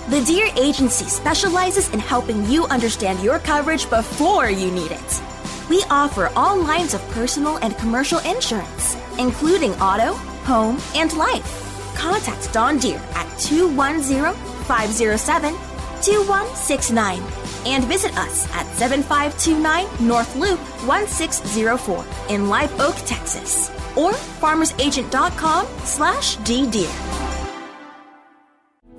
The Deere Agency specializes in helping you understand your coverage before you need it. We offer all lines of personal and commercial insurance, including auto, home, and life. Contact Don Deere at 210-507-2169 and visit us at 7529 North Loop 1604 in Live Oak, Texas, or farmersagent.com/ddeere.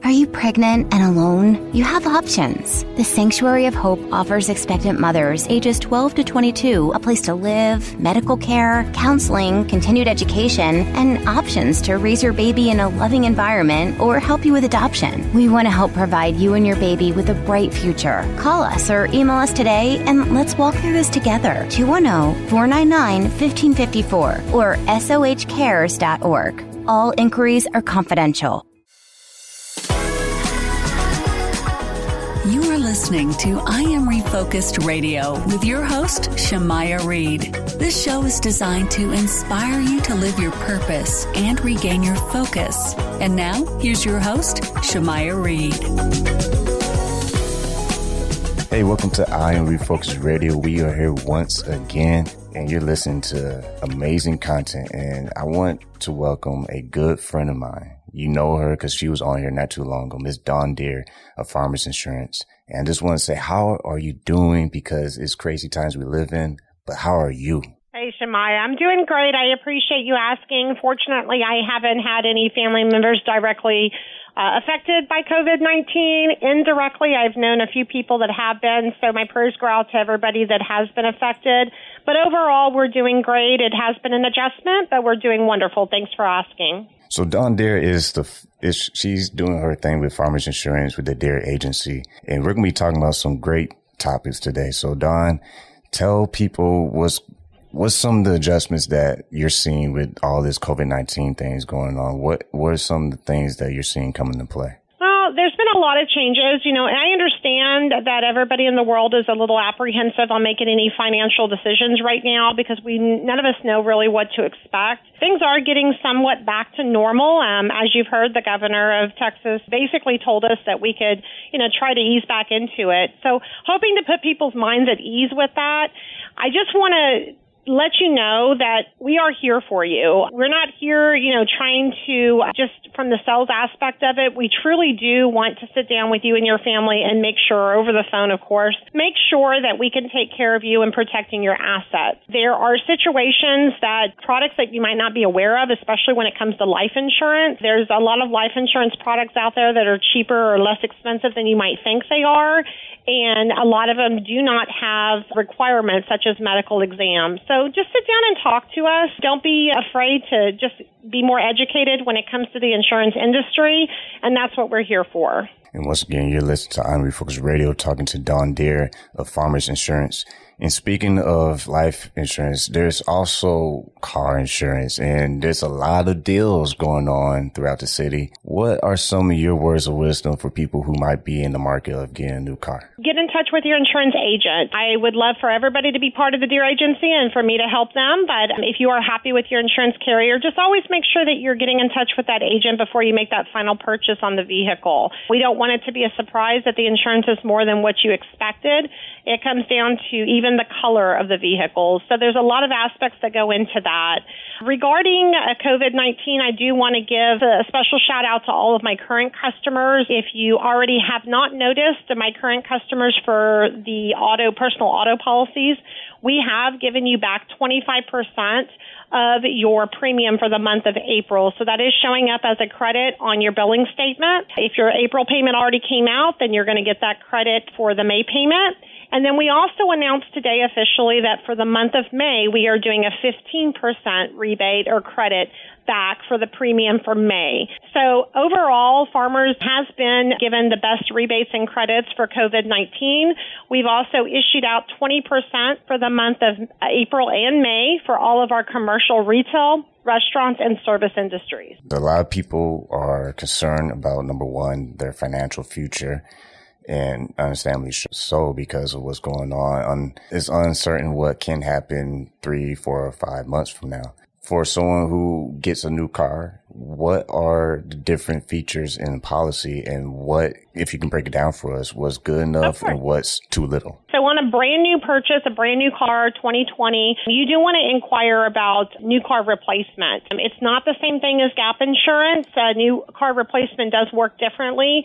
Are you pregnant and alone? You have options. The Sanctuary of Hope offers expectant mothers ages 12 to 22 a place to live, medical care, counseling, continued education, and options to raise your baby in a loving environment or help you with adoption. We want to help provide you and your baby with a bright future. Call us or email us today and let's walk through this together. 210-499-1554 or sohcares.org. All inquiries are confidential. You are listening to I Am Refocused Radio with your host, Shamaya Reed. This show is designed to inspire you to live your purpose and regain your focus. And now, here's your host, Shamaya Reed. Hey, welcome to I Am Refocused Radio. We are here once again, and you're listening to amazing content. And I want to welcome a good friend of mine. You know her because she was on here not too long ago, Miss Dawn Deere of Farmers Insurance. And I just want to say, how are you doing? Because it's crazy times we live in, but how are you? Hey, Shamaya, I'm doing great. I appreciate you asking. Fortunately, I haven't had any family members directly affected by COVID-19. Indirectly, I've known a few people that have been, so my prayers go out to everybody that has been affected. But overall, we're doing great. It has been an adjustment, but we're doing wonderful. Thanks for asking. So Dawn Deere she's doing her thing with Farmers Insurance with the Deere Agency, and we're going to be talking about some great topics today. So Dawn, tell people what's some of the adjustments that you're seeing with all this COVID-19 things going on. What are some of the things that you're seeing come into play? Well, there's been a lot of changes, and I understand that everybody in the world is a little apprehensive on making any financial decisions right now because none of us know really what to expect. Things are getting somewhat back to normal. As you've heard, the governor of Texas basically told us that we could, try to ease back into it. So hoping to put people's minds at ease with that. I just want to let you know that we are here for you. We're not here, trying to just from the sales aspect of it. We truly do want to sit down with you and your family and make sure, over the phone, of course, make sure that we can take care of you in protecting your assets. There are situations that products that you might not be aware of, especially when it comes to life insurance. There's a lot of life insurance products out there that are cheaper or less expensive than you might think they are. And a lot of them do not have requirements such as medical exams. So just sit down and talk to us. Don't be afraid to just be more educated when it comes to the insurance industry, and that's what we're here for. And once again, you're listening to I'm Refocused Radio, talking to Dawn Deere of Farmers Insurance. And speaking of life insurance, there's also car insurance, and there's a lot of deals going on throughout the city. What are some of your words of wisdom for people who might be in the market of getting a new car? Get in touch with your insurance agent. I would love for everybody to be part of the Deere Agency and for me to help them. But if you are happy with your insurance carrier, just always make sure that you're getting in touch with that agent before you make that final purchase on the vehicle. We don't want it to be a surprise that the insurance is more than what you expected. It comes down to even the color of the vehicles. So there's a lot of aspects that go into that. Regarding COVID-19, I do want to give a special shout out to all of my current customers. If you already have not noticed, my current customers for the personal auto policies, we have given you back 25% of your premium for the month of April. So that is showing up as a credit on your billing statement. If your April payment already came out, then you're going to get that credit for the May payment. And then we also announced today officially that for the month of May, we are doing a 15% rebate or credit back for the premium for May. So overall, Farmers has been given the best rebates and credits for COVID-19. We've also issued out 20% for the month of April and May for all of our commercial retail, restaurants, and service industries. A lot of people are concerned about, number one, their financial future. And understandably so, because of what's going on. It's uncertain what can happen 3, 4, or 5 months from now. For someone who gets a new car, what are the different features in the policy, and what, if you can break it down for us, what's good enough and what's too little? So on a brand new purchase, a brand new car, 2020, you do want to inquire about new car replacement. It's not the same thing as gap insurance. New car replacement does work differently.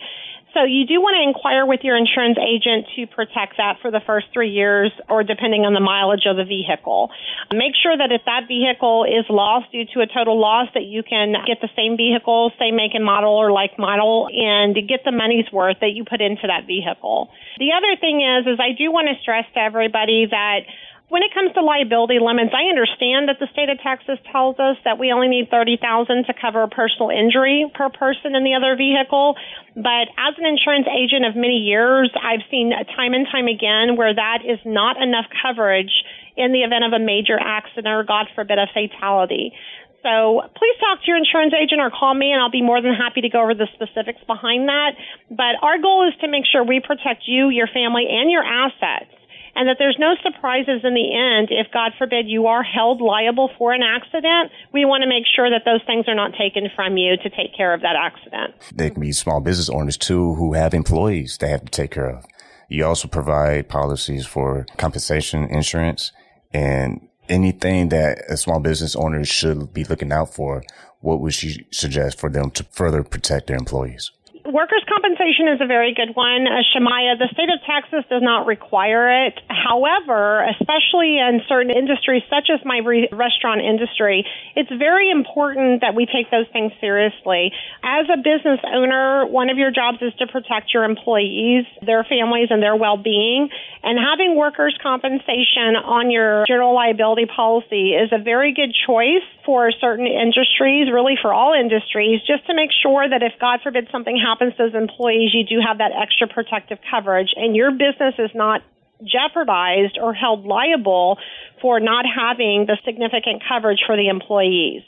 So you do want to inquire with your insurance agent to protect that for the first 3 years, or depending on the mileage of the vehicle. Make sure that if that vehicle is lost due to a total loss, that you can get the same vehicle, same make and model or like model, and get the money's worth that you put into that vehicle. The other thing is I do want to stress to everybody that when it comes to liability limits, I understand that the state of Texas tells us that we only need $30,000 to cover a personal injury per person in the other vehicle. But as an insurance agent of many years, I've seen time and time again where that is not enough coverage in the event of a major accident or, God forbid, a fatality. So please talk to your insurance agent or call me, and I'll be more than happy to go over the specifics behind that. But our goal is to make sure we protect you, your family, and your assets, and that there's no surprises in the end. If, God forbid, you are held liable for an accident, we want to make sure that those things are not taken from you to take care of that accident. There can be small business owners, too, who have employees they have to take care of. You also provide policies for compensation insurance, and anything that a small business owner should be looking out for. What would you suggest for them to further protect their employees? Workers' compensation is a very good one. Shemaya, the state of Texas does not require it. However, especially in certain industries, such as my restaurant industry, it's very important that we take those things seriously. As a business owner, one of your jobs is to protect your employees, their families, and their well-being. And having workers' compensation on your general liability policy is a very good choice for certain industries, really for all industries, just to make sure that if, God forbid, something happens to those employees, you do have that extra protective coverage, and your business is not jeopardized or held liable for not having the significant coverage for the employees.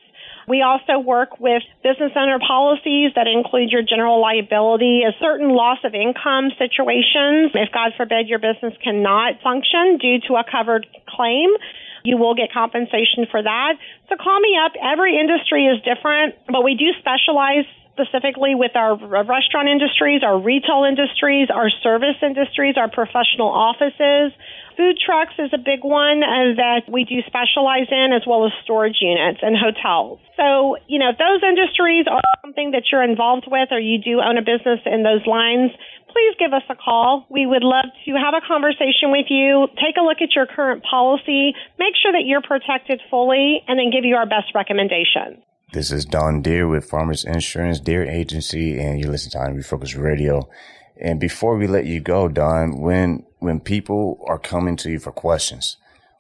We also work with business owner policies that include your general liability, a certain loss of income situations. If, God forbid, your business cannot function due to a covered claim, you will get compensation for that. So call me up. Every industry is different, but we do specialize specifically with our restaurant industries, our retail industries, our service industries, our professional offices. Food trucks is a big one that we do specialize in, as well as storage units and hotels. So, if those industries are something that you're involved with, or you do own a business in those lines, please give us a call. We would love to have a conversation with you, take a look at your current policy, make sure that you're protected fully, and then give you our best recommendations. This is Don Deere with Farmers Insurance, Deere Agency, and you listen to I Am Refocused Radio. And before we let you go, Don, when people are coming to you for questions,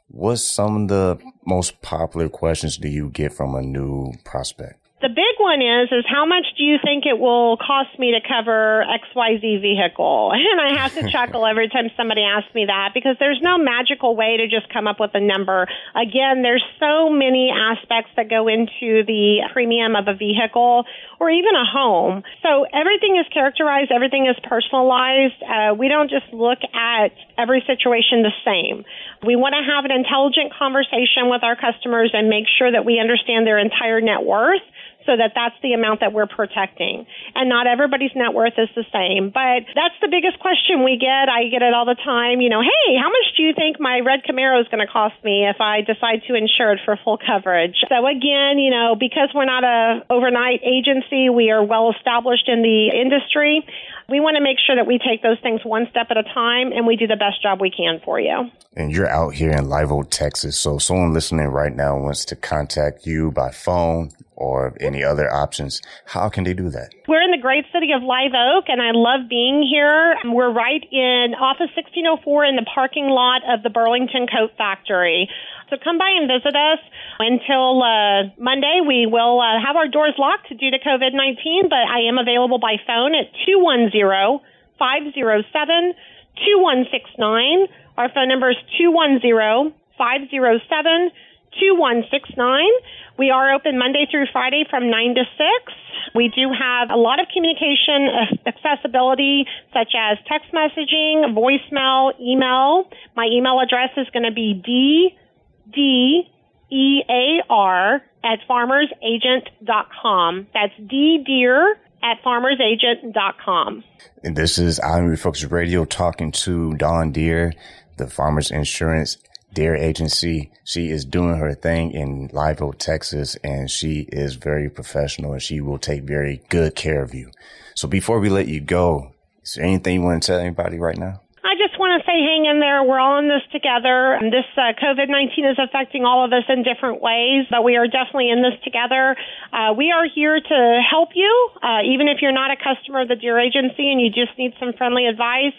what's some of the most popular questions do you get from a new prospect? The big one is how much do you think it will cost me to cover XYZ vehicle? And I have to chuckle every time somebody asks me that, because there's no magical way to just come up with a number. Again, there's so many aspects that go into the premium of a vehicle or even a home. So everything is characterized, everything is personalized. We don't just look at every situation the same. We want to have an intelligent conversation with our customers and make sure that we understand their entire net worth, so that's the amount that we're protecting. And not everybody's net worth is the same. But that's the biggest question we get. I get it all the time. Hey, how much do you think my red Camaro is going to cost me if I decide to insure it for full coverage? So again, because we're not an overnight agency, we are well established in the industry. We want to make sure that we take those things one step at a time, and we do the best job we can for you. And you're out here in Live Oak, Texas. So someone listening right now wants to contact you by phone or any other options. How can they do that? We're in the great city of Live Oak, and I love being here. We're right in Office 1604 in the parking lot of the Burlington Coat Factory. So come by and visit us. Until Monday, we will have our doors locked due to COVID-19, but I am available by phone at 210-507-2169. Our phone number is 210-507-2169. We are open Monday through Friday from 9 to 6. We do have a lot of communication accessibility, such as text messaging, voicemail, email. My email address is going to be DDEAR@farmersagent.com. That's DDeer@farmersagent.com. And this is I'm Refocus Radio talking to Dawn Deere, the Farmers Insurance Deere Agency. She is doing her thing in Live Oak, Texas, and she is very professional and she will take very good care of you. So before we let you go, is there anything you want to tell anybody right now? I just want to say hang in there. We're all in this together. This COVID-19 is affecting all of us in different ways, but we are definitely in this together. We are here to help you, even if you're not a customer of the Deere Agency and you just need some friendly advice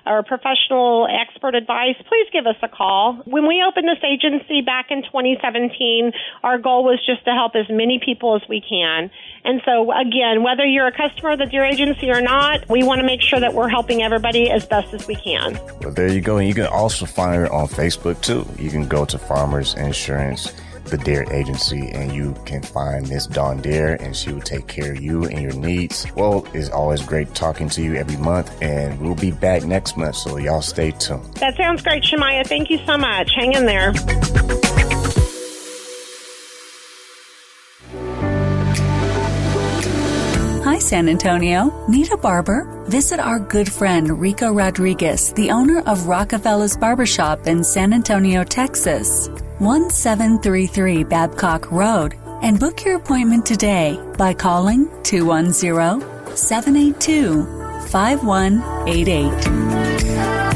or professional expert advice, please give us a call. When we opened this agency back in 2017, our goal was just to help as many people as we can. And so, again, whether you're a customer of the Deere Agency or not, we want to make sure that we're helping everybody as best as we can. Well, there you go. And you can also find her on Facebook, too. You can go to Farmers Insurance, the Deere Agency, and you can find Miss Dawn Deere, and she will take care of you and your needs. Well, it's always great talking to you every month, and we'll be back next month, so y'all stay tuned. That sounds great, Shemaya. Thank you so much. Hang in there. Hi, San Antonio. Need a barber? Visit our good friend Rico Rodriguez, the owner of Rockefeller's Barbershop in San Antonio, Texas, 1733 Babcock Road, and book your appointment today by calling 210-782-5188.